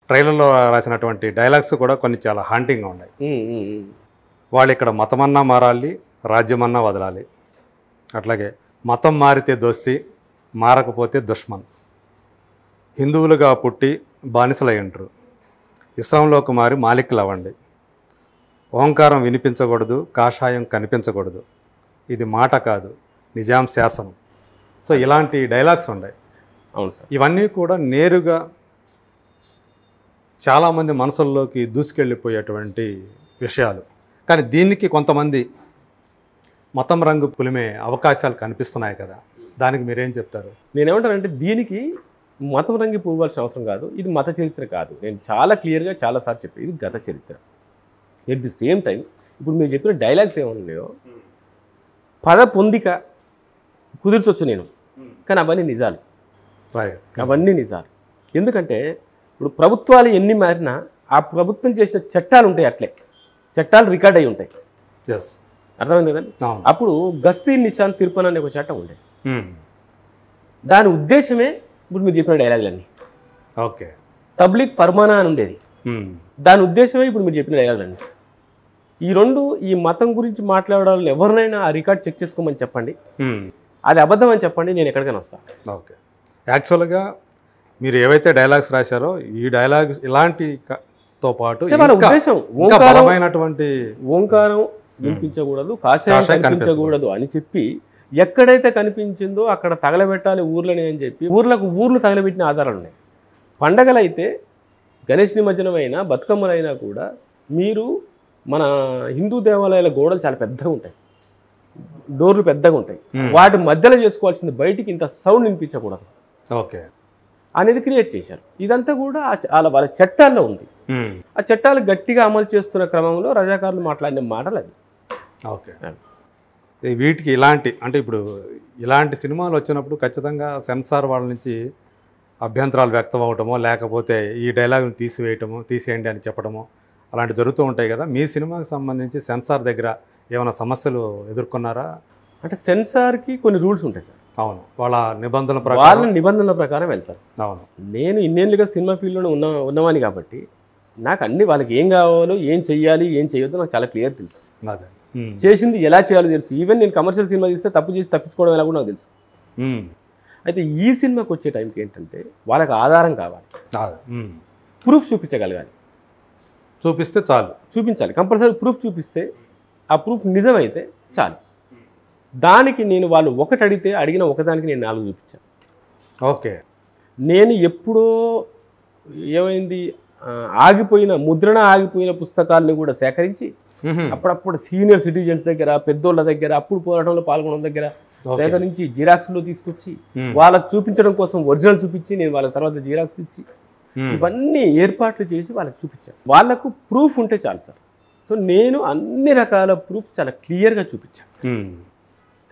ట్రైలర్లో రాసినటువంటి డైలాగ్స్ కూడా కొన్ని చాలా హాంటింగ్గా ఉన్నాయి. వాళ్ళు ఇక్కడ మతమన్నా మారాలి, రాజ్యమన్నా వదలాలి. అట్లాగే మతం మారితే దోస్తి, మారకపోతే దుష్మన్. హిందువులుగా పుట్టి బానిసలయ్యంటారు, ఇస్లాంలోకి మారి మాలిక్లు అవ్వండి. ఓంకారం వినిపించకూడదు, కాషాయం కనిపించకూడదు. ఇది మాట కాదు, నిజాం శాసనం. సో ఇలాంటి డైలాగ్స్ ఉన్నాయి. అవును సార్. ఇవన్నీ కూడా నేరుగా చాలామంది మనసుల్లోకి దూసుకెళ్ళిపోయేటువంటి విషయాలు. కానీ దీనికి కొంతమంది మతం రంగు పులిమే అవకాశాలు కనిపిస్తున్నాయి కదా, దానికి మీరేం చెప్తారు? నేనేమంటానంటే దీనికి మతం రంగి పూవాల్సిన అవసరం కాదు. ఇది మత చరిత్ర కాదు. నేను చాలా క్లియర్గా చాలాసార్లు చెప్పాను, ఇది గత చరిత్ర. ఎట్ ది సేమ్ టైం ఇప్పుడు మీరు చెప్పిన డైలాగ్స్ ఏమన్నాయో పద పొందిక కుదిర్చొచ్చు నేను, కానీ అవన్నీ నిజాలు. అవన్నీ నిజాలు. ఎందుకంటే ఇప్పుడు ప్రభుత్వాలు ఎన్ని మారినా ఆ ప్రభుత్వం చేసిన చట్టాలు ఉంటాయి, అట్లే చట్టాలు రికార్డ్ అయి ఉంటాయి. ఎస్, అర్థమైంది కదండి. అప్పుడు గస్తీ నిషాన్ తిరుపతి అనే ఒక చట్టం ఉండే, దాని ఉద్దేశమే ఇప్పుడు మీరు చెప్పిన డైలాగులన్నీ. ఓకే. తబ్లిక్ ఫర్మానా అని ఉండేది, దాని ఉద్దేశమే ఇప్పుడు మీరు చెప్పిన డైలాగులన్నీ. ఈ రెండు, ఈ మతం గురించి మాట్లాడాలని ఎవరినైనా ఆ రికార్డ్ చెక్ చేసుకోమని చెప్పండి, అది అబద్ధం అని చెప్పండి, నేను ఎక్కడికైనా వస్తాను. ఓకే. యాక్చువల్గా మీరు ఏవైతే డైలాగ్స్ రాశారో ఈ డైలాగ్స్ ఇలాంటితో పాటు ఉద్దేశం ఓంకారం వినిపించకూడదు, కాషాయం కనిపించకూడదు అని చెప్పి ఎక్కడైతే కనిపించిందో అక్కడ తగలబెట్టాలి ఊర్లని అని చెప్పి ఊర్లు తగలబెట్టిన ఆధారాలు ఉన్నాయి. పండగలైతే గణేష్ నిమజ్జనమైనా బతుకమ్మలైనా కూడా మీరు మన హిందూ దేవాలయాల గోడలు చాలా పెద్దగా ఉంటాయి, డోర్లు పెద్దగా ఉంటాయి, వాటి మధ్యలో చేసుకోవాల్సింది బయటికి ఇంత సౌండ్ వినిపించకూడదు. ఓకే అనేది క్రియేట్ చేశారు. ఇదంతా కూడా వాళ్ళ చట్టాల్లో ఉంది. ఆ చట్టాలు గట్టిగా అమలు చేస్తున్న క్రమంలో రజాకారులు మాట్లాడిన మాటలు అవి. ఓకే. వీటికి అంటే ఇప్పుడు ఇలాంటి సినిమాలు వచ్చినప్పుడు ఖచ్చితంగా సెన్సార్ వాళ్ళ నుంచి అభ్యంతరాలు వ్యక్తం అవటమో, లేకపోతే ఈ డైలాగ్ని తీసేయండి అని చెప్పడమో అలాంటి జరుగుతూ ఉంటాయి కదా. మీ సినిమాకి సంబంధించి సెన్సార్ దగ్గర ఏమైనా సమస్యలు ఎదుర్కొన్నారా? అంటే సెన్సార్కి కొన్ని రూల్స్ ఉంటాయి సార్. అవును, వాళ్ళ నిబంధనల ప్రకారం వెళ్తారు. అవును, నేను ఇన్నేళ్ళుగా సినిమా ఫీల్డ్లోనే ఉన్నవాని కాబట్టి నాకు అన్ని వాళ్ళకి ఏం కావాలో, ఏం చెయ్యాలి, ఏం చేయొద్దో నాకు చాలా క్లియర్ తెలుసు. అదే చేసింది ఎలా చేయాలో తెలుసు. ఈవెన్ నేను కమర్షియల్ సినిమా తీస్తే తప్పు చేసి తప్పించుకోవడం ఎలా కూడా నాకు తెలుసు. అయితే ఈ సినిమాకి వచ్చే టైంకి ఏంటంటే వాళ్ళకి ఆధారం కావాలి, ప్రూఫ్ చూపించగలగాలి. చూపిస్తే చాలు, చూపించాలి, కంపల్సరీ ప్రూఫ్ చూపిస్తే ఆ ప్రూఫ్ నిజమైతే చాలు. దానికి నేను వాళ్ళు ఒకటి అడిగిన ఒకదానికి నేను 4 చూపించాను. ఓకే. నేను ఎప్పుడో ఏమైంది ముద్రణ ఆగిపోయిన పుస్తకాలను కూడా సేకరించి అప్పుడప్పుడు సీనియర్ సిటిజన్స్ దగ్గర, పెద్దోళ్ళ దగ్గర, అప్పుడు పోరాటంలో పాల్గొనడం దగ్గర సేకరించి జిరాక్స్లో తీసుకొచ్చి వాళ్ళకి చూపించడం కోసం ఒరిజినల్ చూపించి నేను వాళ్ళకి తర్వాత జిరాక్స్ ఇచ్చి ఇవన్నీ ఏర్పాట్లు చేసి వాళ్ళకి చూపించాను. వాళ్ళకు ప్రూఫ్ ఉంటే చాలు సార్. సో నేను అన్ని రకాల ప్రూఫ్ చాలా క్లియర్గా చూపించాను.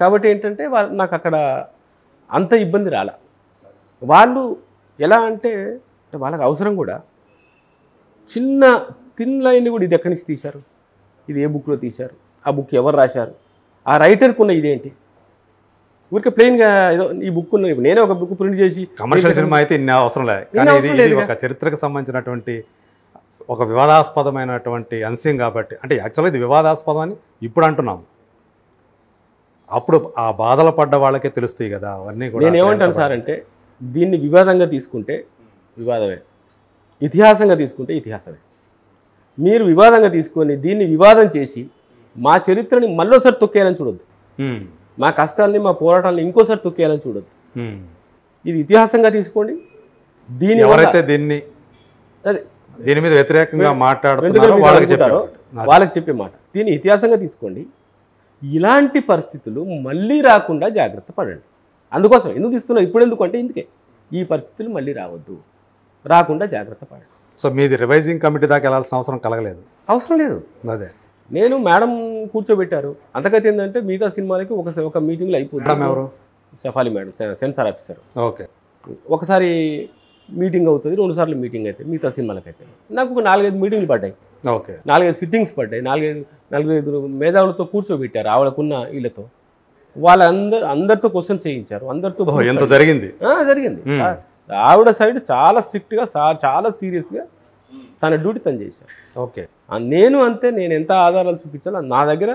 కాబట్టి ఏంటంటే నాకు అక్కడ అంత ఇబ్బంది రాలా. వాళ్ళు ఎలా అంటే వాళ్ళకి అవసరం కూడా చిన్న థిన్ లైన్ కూడా ఇది ఎక్కడి నుంచి తీశారు, ఇది ఏ బుక్లో తీశారు, ఆ బుక్ ఎవరు రాశారు, ఆ రైటర్కి ఉన్న ఇదేంటి, ఊరికే ప్లెయిన్గా ఏదో ఈ బుక్ ఉన్న నేనే ఒక బుక్ ప్రింట్ చేసి కమర్షియల్ సినిమా అయితే ఇన్ని అవసరం లేదు. కానీ ఇది ఒక చరిత్రకు సంబంధించినటువంటి ఒక వివాదాస్పదమైనటువంటి అంశం కాబట్టి, అంటే యాక్చువల్గా ఇది వివాదాస్పదం అని ఇప్పుడు అంటున్నాము, అప్పుడు ఆ బాధలు పడ్డ వాళ్ళకే తెలుస్తాయి కదా అవన్నీ కూడా. నేను ఏమంటాను సార్ అంటే దీన్ని వివాదంగా తీసుకుంటే వివాదమే, ఇతిహాసంగా తీసుకుంటే ఇతిహాసమే. మీరు వివాదంగా తీసుకొని దీన్ని వివాదం చేసి మా చరిత్రని మళ్ళోసారి తొక్కేయాలని చూడొద్దు, మా కష్టాలని మా పోరాటాలని ఇంకోసారి తొక్కేయాలని చూడొద్దు. ఇది ఇతిహాసంగా తీసుకోండి. దీని ఎవరైతే దీని మీద వ్యతిరేకంగా మాట్లాడుతున్నారో వాళ్ళకి చెప్పే మాట దీన్ని ఇతిహాసంగా తీసుకోండి. ఇలాంటి పరిస్థితులు మళ్ళీ రాకుండా జాగ్రత్త పడండి. అందుకోసం ఎందుకు తీస్తున్నారు ఇప్పుడు, ఎందుకు అంటే ఇందుకే ఈ పరిస్థితులు మళ్ళీ రాకుండా జాగ్రత్త పడండి. సో మీది రివైజింగ్ కమిటీ దాకా వెళ్ళాల్సిన అవసరం కలగలేదు? అవసరం లేదు. అదే నేను మేడం కూర్చోబెట్టారు. అంతకైతే ఏంటంటే మిగతా సినిమాలకి ఒక మీటింగ్లో అయిపోతుంది. ఎవరు? Shefali madam, censor officer. Okay. ఒకసారి మీటింగ్ అవుతుంది, 2 సార్లు మీటింగ్ అయితే మిగతా సినిమాలకైతే నాకు ఒక 4-5 మీటింగ్లు పడ్డాయి. ఓకే. 4-5 సిట్టింగ్స్ పడ్డాయి. 4-5 మేధావులతో కూర్చోబెట్టారు, ఆవిడకున్న వీళ్ళతో. అందరితో క్వశ్చన్ చేయించారు, అందరితో జరిగింది. ఆవిడ సైడ్ చాలా స్ట్రిక్ట్గా చాలా సీరియస్గా తన డ్యూటీ తను చేశారు. ఓకే. నేను అంతే, నేను ఎంత ఆధారాలు చూపించాలో నా దగ్గర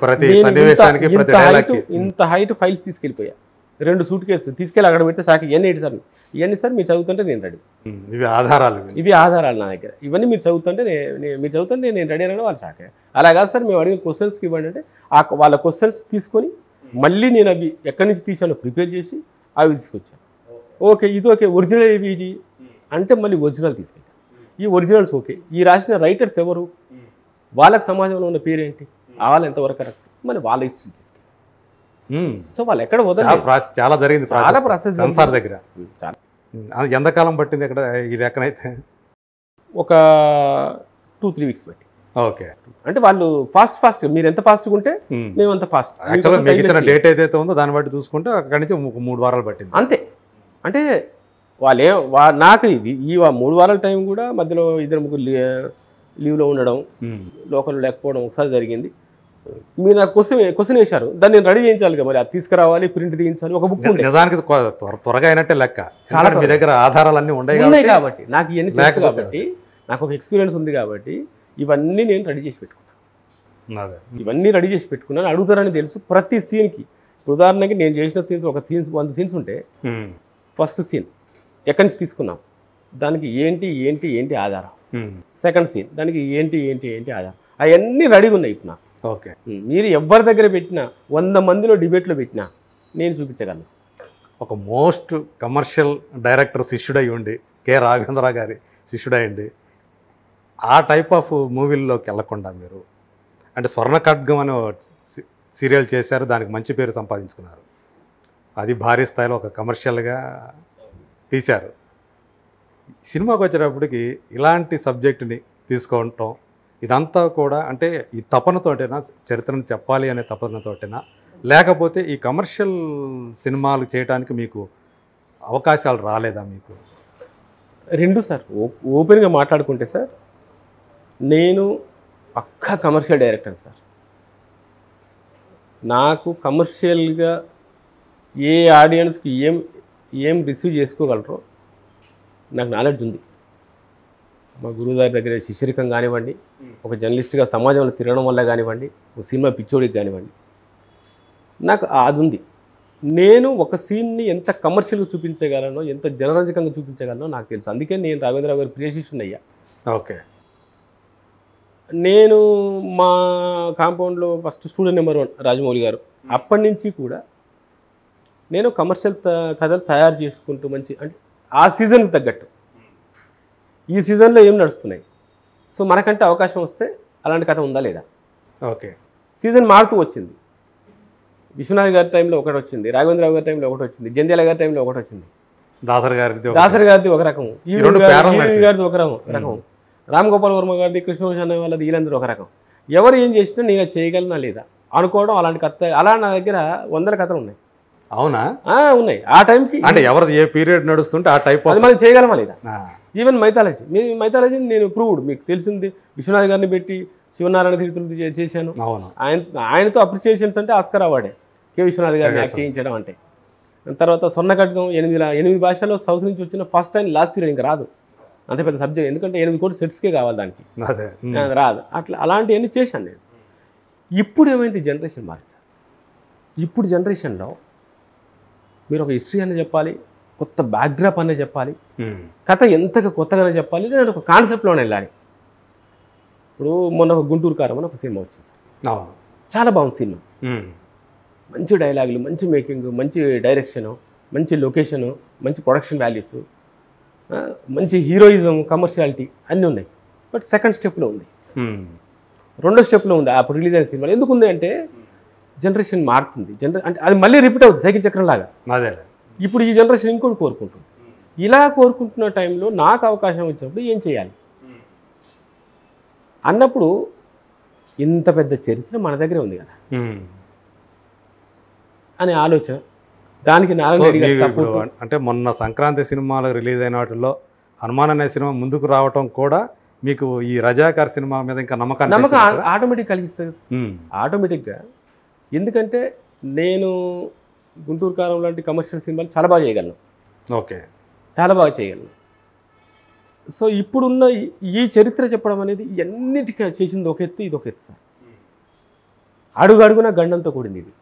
ప్రతి సన్నివేశానికి ప్రతి డైలాగ్కి ఇంత హైట్ ఫైల్స్ తీసుకెళ్ళిపోయా. 2 సూట్ కేసులు తీసుకెళ్ళి అక్కడ పెడితే సార్ ఇవన్నీ ఏంటి సార్, ఇవన్నీ సార్ మీరు చదువుతుంటే నేను రెడీ. ఇవి ఆధారాలు, ఇవి ఆధారాలు నా దగ్గర. ఇవన్నీ మీరు చదువుతుంటే మీరు చదువుతుంటే నేను రెడీ అని వాళ్ళు షాక్. అలా కాదు సార్, మేము అడిగిన క్వశ్చన్స్కి ఇవ్వండి అంటే వాళ్ళ క్వశ్చన్స్ తీసుకొని మళ్ళీ నేను అవి ఎక్కడి నుంచి తీసానో ప్రిపేర్ చేసి అవి తీసుకొచ్చాను. ఓకే ఇది ఓకే, ఒరిజినల్ ఏవి ఇది అంటే మళ్ళీ ఒరిజినల్ తీసుకెళ్ళాను. ఈ ఒరిజినల్స్ ఓకే, ఈ రాసిన రైటర్స్ ఎవరు, వాళ్ళకి సమాజంలో ఉన్న పేరేంటి, వాళ్ళు ఎంతవరకు కరెక్ట్, మళ్ళీ వాళ్ళ హిస్టరీ తీసుకెళ్ళి. సో వాళ్ళు ఎక్కడ చాలా జరిగింది చాలా ప్రాసెస్ సెన్సార్ దగ్గర. చాలా ఎంతకాలం పట్టింది అక్కడ ఈ లెక్కనైతే? ఒక 2-3 వీక్స్ బట్టి. ఓకే. అంటే వాళ్ళు ఫాస్ట్ మీరు ఎంత ఫాస్ట్గా ఉంటే మేము అంత ఫాస్ట్. యాక్చువల్గా మీకు ఇచ్చిన డేట్ ఏదైతే ఉందో దాన్ని బట్టి చూసుకుంటే అక్కడి నుంచి 3 వారాలు పట్టింది అంతే. అంటే నాకు ఈ 3 వారాల టైం కూడా మధ్యలో 2-3 లీవ్లో ఉండడం, లోకల్ లేకపోవడం ఒకసారి జరిగింది. మీరు నాకు క్వశ్చన్ వేశారు, దాన్ని నేను రెడీ చేయించాలి కదా, మరి అది తీసుకురావాలి, ప్రింట్ తీయించాలి, ఒక బుక్ ఉంది. నిజానికి త్వరగా అయినట్టే లెక్క. చాలా మీ దగ్గర ఆధారాలన్నీ ఉన్నాయి కాబట్టి నాకు ఇవన్నీ తెలుసు కాబట్టి, నాకు ఒక ఎక్స్పీరియన్స్ ఉంది కాబట్టి ఇవన్నీ నేను రెడీ చేసి పెట్టుకున్నాను. ఇవన్నీ రెడీ చేసి పెట్టుకున్నాను. అడుగుతారని తెలుసు ప్రతి సీన్కి. ఉదాహరణకి నేను చేసిన సీన్స్ 100 సీన్స్ ఉంటే ఫస్ట్ సీన్ ఎక్కడి నుంచి తీసుకున్నాం, దానికి ఏంటి ఏంటి ఏంటి ఆధారం. సెకండ్ సీన్ దానికి ఏంటి ఏంటి ఏంటి ఆధారం. అవన్నీ రెడీగా ఉన్నాయి ఇప్పుడు నాకు. ఓకే. మీరు ఎవరి దగ్గర పెట్టినా, 100 మందిలో డిబేట్లో పెట్టినా నేను చూపించగలను. ఒక మోస్ట్ కమర్షియల్ డైరెక్టర్ శిష్యుడై ఉండి, కె రాఘవేంద్ర గారి శిష్యుడై ఉండి, ఆ టైప్ ఆఫ్ మూవీల్లోకి వెళ్ళకుండా మీరు అంటే స్వర్ణ ఖడ్గం అనే సీరియల్ చేశారు, దానికి మంచి పేరు సంపాదించుకున్నారు. అది భారీ స్థాయిలో ఒక కమర్షియల్గా తీశారు. సినిమాకి వచ్చేటప్పటికి ఇలాంటి సబ్జెక్టుని తీసుకోవటం ఇదంతా కూడా అంటే ఈ తపనతోటేనా, చరిత్రను చెప్పాలి అనే తపనతోటేనా, లేకపోతే ఈ కమర్షియల్ సినిమాలు చేయడానికి మీకు అవకాశాలు రాలేదా మీకు? రెండు సార్. ఓపెన్గా మాట్లాడుకుంటే సార్, నేను పక్కా కమర్షియల్ డైరెక్టర్ సార్. నాకు కమర్షియల్గా ఏ ఆడియన్స్కి ఏం రిసీవ్ చేసుకోగలరో నాకు నాలెడ్జ్ ఉంది. మా గురువుగారి దగ్గర శిష్యరికం కానివ్వండి, ఒక జర్నలిస్ట్గా సమాజంలో తిరగడం వల్ల కానివ్వండి, ఒక సినిమా పిచ్చోడికి కానివ్వండి, నాకు అది ఉంది. నేను ఒక సీన్ని ఎంత కమర్షియల్గా చూపించగలనో, ఎంత జనరంజకంగా చూపించగలనో నాకు తెలుసు. అందుకే నేను రాఘవేంద్రరావు గారి ప్రియ శిష్యునయ్యా. ఓకే. నేను మా కాంపౌండ్లో ఫస్ట్ స్టూడెంట్ నెంబర్ 1 రాజమౌళి గారు. అప్పటి నుంచి కూడా నేను కమర్షియల్ కథలు తయారు చేసుకుంటూ మంచి అంటే ఆ సీజన్కి తగ్గట్టు ఈ సీజన్లో ఏం నడుస్తున్నాయి, సో మనకంటే అవకాశం వస్తే అలాంటి కథ ఉందా లేదా. ఓకే. సీజన్ మారుతూ వచ్చింది. విశ్వనాథ్ గారి టైంలో ఒకటి వచ్చింది, రాఘవేంద్రరావు గారి టైంలో ఒకటి వచ్చింది, జంధ్యాల గారి టైంలో ఒకటి వచ్చింది, దాసరి గారిది ఒక రకం, గారిది ఒక రకం, రామ్ గోపాల్ వర్మ గారిది, కృష్ణవంశ అనే వాళ్ళది, వీళ్ళందరూ ఒక రకం. ఎవరు ఏం చేసినా నేను చేయగలనా లేదా అనుకోవడం, అలాంటి కథ అలా నా దగ్గర 100 కథలు ఉన్నాయి. అవునా? ఉన్నాయి. ఆ టైంకి అంటే ఎవరిది ఏ పీరియడ్ నడుస్తుంటే ఆ టైప్ అది మనం చేయగలమా లేదా. ఈవెన్ మైథాలజీ నేను ప్రూవ్డ్, మీకు తెలిసింది. విశ్వనాథ్ గారిని పెట్టి శివనారాయణ తీర్థులు చేశాను. ఆయనతో అప్రిసియేషన్స్ అంటే ఆస్కార్ అవార్డే కె విశ్వనాథ్ గారిని యాక్ట్ చేయించడం అంటే. తర్వాత స్వర్ణ ఖడ్గం 8 భాషల్లో సౌత్ నుంచి వచ్చిన ఫస్ట్ అండ్ లాస్ట్ సీరియల్ ఇంకా రాదు, అంత పెద్ద సబ్జెక్ట్. ఎందుకంటే 8 కోట్ల సెట్స్కే కావాలి దానికి, రాదు. అలాంటివన్నీ చేశాను నేను. ఇప్పుడు ఏమైంది, జనరేషన్ మారింది సార్. ఇప్పుడు జనరేషన్లో మీరు ఒక హిస్టరీ అనే చెప్పాలి, కొత్త బ్యాక్డ్రాప్ అనే చెప్పాలి, కథ ఎంతగా కొత్తగానే చెప్పాలి, నేను ఒక కాన్సెప్ట్లోనే వెళ్ళాలి. ఇప్పుడు మొన్న ఒక గుంటూరు కారం అని ఒక సినిమా వచ్చింది సార్. చాలా బాగుంది సినిమా. మంచి డైలాగులు, మంచి మేకింగ్, మంచి డైరెక్షను, మంచి లొకేషను, మంచి ప్రొడక్షన్ వాల్యూస్, మంచి హీరోయిజం, కమర్షియాలిటీ అన్నీ ఉన్నాయి. బట్ సెకండ్ స్టెప్లో ఉంది, 2వ స్టెప్లో ఉంది అప్పుడు రిలీజ్ అయిన సినిమాలో. ఎందుకు ఉంది అంటే జనరేషన్ మారుతుంది. అంటే అది మళ్ళీ రిపీట్ అవుతుంది సైకిల్ చక్రం లాగా. ఇప్పుడు ఈ జనరేషన్ ఇంకోటి కోరుకుంటుంది. ఇలా కోరుకుంటున్న టైంలో నాకు అవకాశం వచ్చినప్పుడు ఏం చేయాలి అన్నప్పుడు, ఇంత పెద్ద చరిత్ర మన దగ్గరే ఉంది కదా అనే ఆలోచన. దానికి అంటే మొన్న సంక్రాంతి సినిమాలో రిలీజ్ అయిన వాటిల్లో హనుమాన్ అనే సినిమా ముందుకు రావటం కూడా మీకు ఈ రజాకార్ సినిమా మీద ఇంకా నమ్మకం ఆటోమేటిక్ కలిగిస్తుంది ఆటోమేటిక్గా. ఎందుకంటే నేను గుంటూరు కారం లాంటి కమర్షియల్ సినిమాలు చాలా బాగా చేయగలను. ఓకే. చాలా బాగా చేయగలను. సో ఇప్పుడున్న ఈ చరిత్ర చెప్పడం అనేది ఎన్నిటికీ చేసింది ఒక ఎత్తు, ఇది ఒక ఎత్తు సార్. అడుగు అడుగున గండంతో కూడింది ఇది.